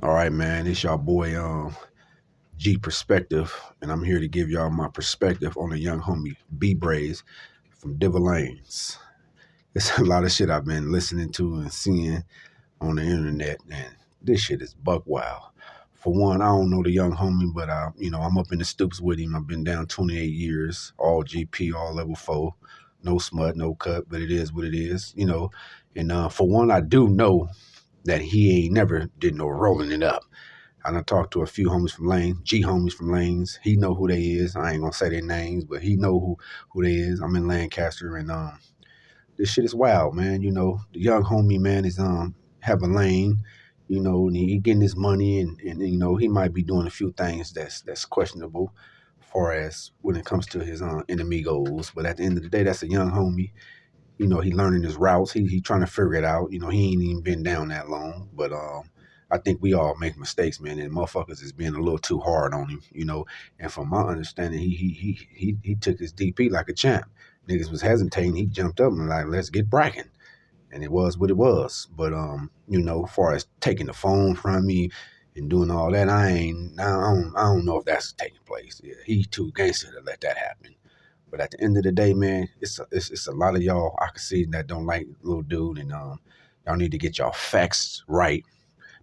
All right, man. It's your boy G Perspective, and I'm here to give y'all my perspective on the young homie Brayze from Diva Lanes. It's a lot of shit I've been listening to and seeing on the internet, and this shit is buck wild. For one, I don't know the young homie, but I'm up in the stoops with him. I've been down 28 years, all GP, all level 4, no smut, no cut, but it is what it is. And for one, I do know that he ain't never did no rolling it up. I done talked to a few homies from Lanes, G homies from Lanes. He know who they is. I ain't gonna say their names, but he know who they is. I'm in Lancaster, and this shit is wild, man. The young homie, man, is have a lane, and he getting his money, and he might be doing a few things that's questionable, far as when it comes to his enemy goals. But at the end of the day, that's a young homie. He learning his routes. He trying to figure it out. He ain't even been down that long, but I think we all make mistakes, man, and motherfuckers is being a little too hard on him. And from my understanding, he took his DP like a champ. Niggas was hesitating. He jumped up and like, let's get bracking. And it was what it was. But as far as taking the phone from me and doing all that, I don't know if that's taking place. Yeah, he too gangster to let that happen. But at the end of the day, man, it's a lot of y'all I can see that don't like little dude, and y'all need to get y'all facts right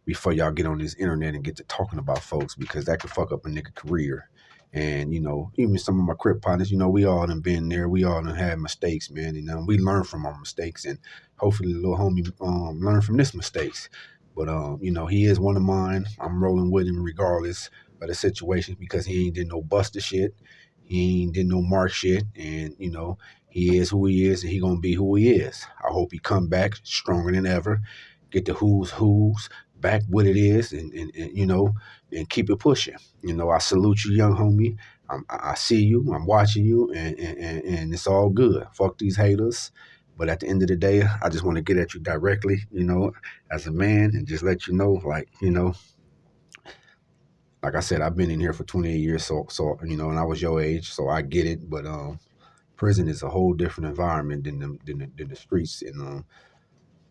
before y'all get on this internet and get to talking about folks, because that could fuck up a nigga career. And, even some of my crip partners, we all done been there. We all done had mistakes, man. And we learn from our mistakes, and hopefully the little homie learn from this mistakes. But, he is one of mine. I'm rolling with him regardless of the situation, because he ain't did no busted shit. He ain't did no mark shit. And, he is who he is, and he gonna be who he is. I hope he come back stronger than ever, get the who's back what it is, and keep it pushing. I salute you, young homie. I see you, I'm watching you, and it's all good. Fuck these haters. But at the end of the day, I just want to get at you directly, as a man, and just let you know, like I said, I've been in here for 28 years, so and I was your age, so I get it. But prison is a whole different environment than the streets, and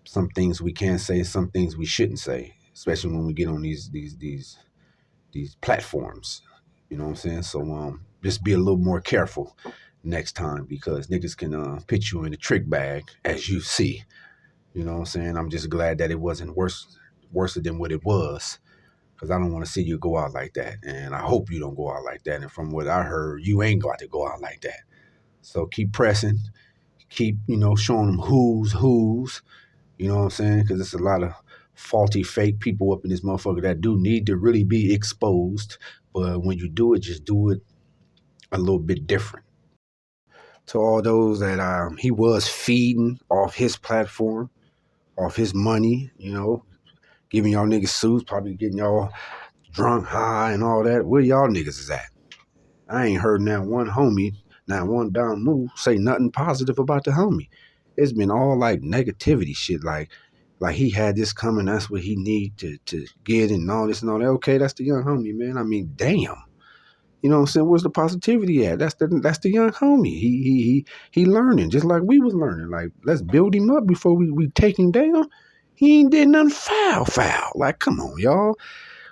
some things we can say, some things we shouldn't say, especially when we get on these platforms. You know what I'm saying? So just be a little more careful next time, because niggas can put you in a trick bag, as you see. You know what I'm saying? I'm just glad that it wasn't worse than what it was, because I don't want to see you go out like that, and I hope you don't go out like that. And from what I heard, you ain't got to go out like that. So keep pressing, keep showing them who's. You know what I'm saying? Because it's a lot of faulty, fake people up in this motherfucker that do need to really be exposed. But when you do it, just do it a little bit different. To all those that he was feeding off his platform, off his money, giving y'all niggas suits, probably getting y'all drunk, high, and all that. Where y'all niggas is at? I ain't heard not one homie, not one down move say nothing positive about the homie. It's been all like negativity shit, like he had this coming, that's what he need to get, and all this and all that. Okay, that's the young homie, man. I mean, damn. You know what I'm saying? Where's the positivity at? That's the young homie. He learning, just like we was learning. Like, let's build him up before we take him down. He ain't did nothing foul. Like, come on, y'all.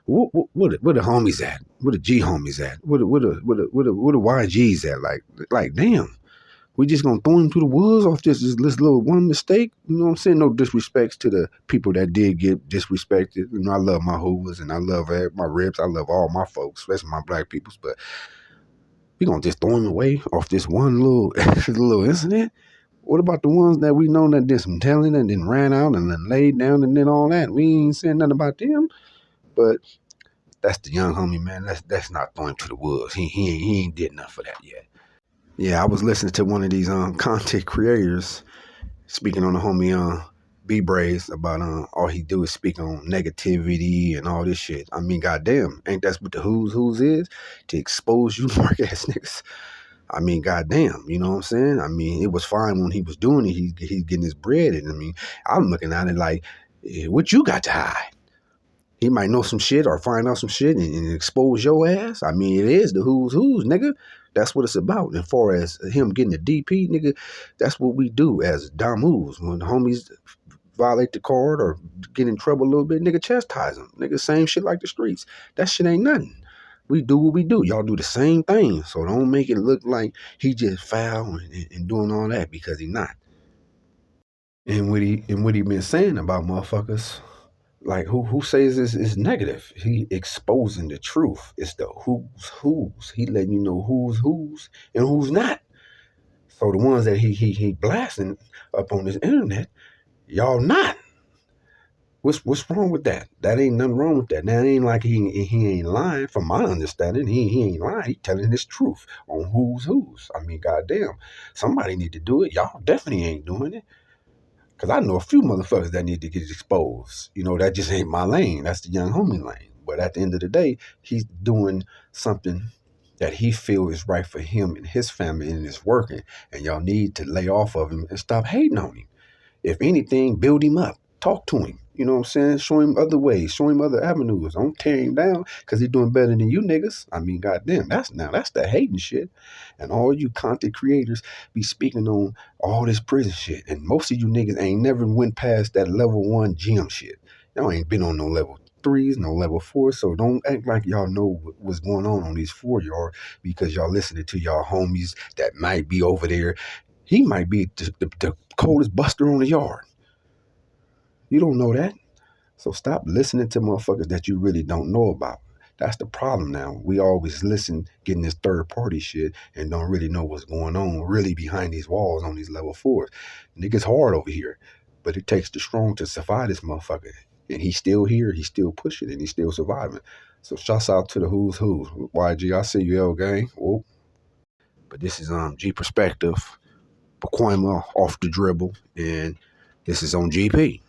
Where the homies at? Where the G homies at? Where the YGs at? Like, damn. We just gonna throw him to the wolves off this little one mistake. You know what I'm saying? No disrespects to the people that did get disrespected. I love my hoovers, and I love my ribs. I love all my folks, especially my black peoples. But we gonna just throw him away off this one little little incident? What about the ones that we know that did some telling and then ran out and then laid down and then all that? We ain't saying nothing about them. But that's the young homie, man. That's not throwing to the wolves. He ain't did nothing for that yet. Yeah, I was listening to one of these content creators speaking on the homie Brayze about all he do is speak on negativity and all this shit. I mean, goddamn, ain't that what the who's is? To expose you mark ass niggas. I mean, goddamn, you know what I'm saying? I mean, it was fine when he was doing it. He's getting his bread, and I mean, I'm looking at it like, what you got to hide? He might know some shit or find out some shit and expose your ass. I mean, it is the who's, nigga. That's what it's about. And far as him getting the DP, nigga, that's what we do as Damus. When the homies violate the card or get in trouble a little bit, nigga, chastise them. Nigga, same shit like the streets. That shit ain't nothing. We do what we do. Y'all do the same thing. So don't make it look like he just foul and doing all that, because he not. And what he been saying about motherfuckers, like who says this is negative? He exposing the truth. It's the who's. He letting you know who's and who's not. So the ones that he blasting up on this internet, y'all not. What's wrong with that? That ain't nothing wrong with that. Now it ain't like he ain't lying. From my understanding, he ain't lying. He telling his truth on who's. I mean, goddamn, somebody need to do it. Y'all definitely ain't doing it. Cause I know a few motherfuckers that need to get exposed. You know, that just ain't my lane. That's the young homie lane. But at the end of the day, he's doing something that he feels is right for him and his family, and it's working. And y'all need to lay off of him and stop hating on him. If anything, build him up. Talk to him. You know what I'm saying? Show him other ways. Show him other avenues. Don't tear him down because he's doing better than you niggas. I mean, goddamn, that's the hating shit. And all you content creators be speaking on all this prison shit. And most of you niggas ain't never went past that level 1 gym shit. Y'all ain't been on no level 3s, no level 4. So don't act like y'all know what's going on these 4-yard, because y'all listening to y'all homies that might be over there. He might be the coldest buster on the yard. You don't know that. So stop listening to motherfuckers that you really don't know about. That's the problem now. We always listen, getting this third party shit, and don't really know what's going on really behind these walls on these level 4s. Niggas hard over here, but it takes the strong to survive this motherfucker. And he's still here, he's still pushing, and he's still surviving. So shouts out to the who's who. YG, I see you, L gang. Whoa. But this is G Perspective, Pacoima off the dribble, and this is on GP.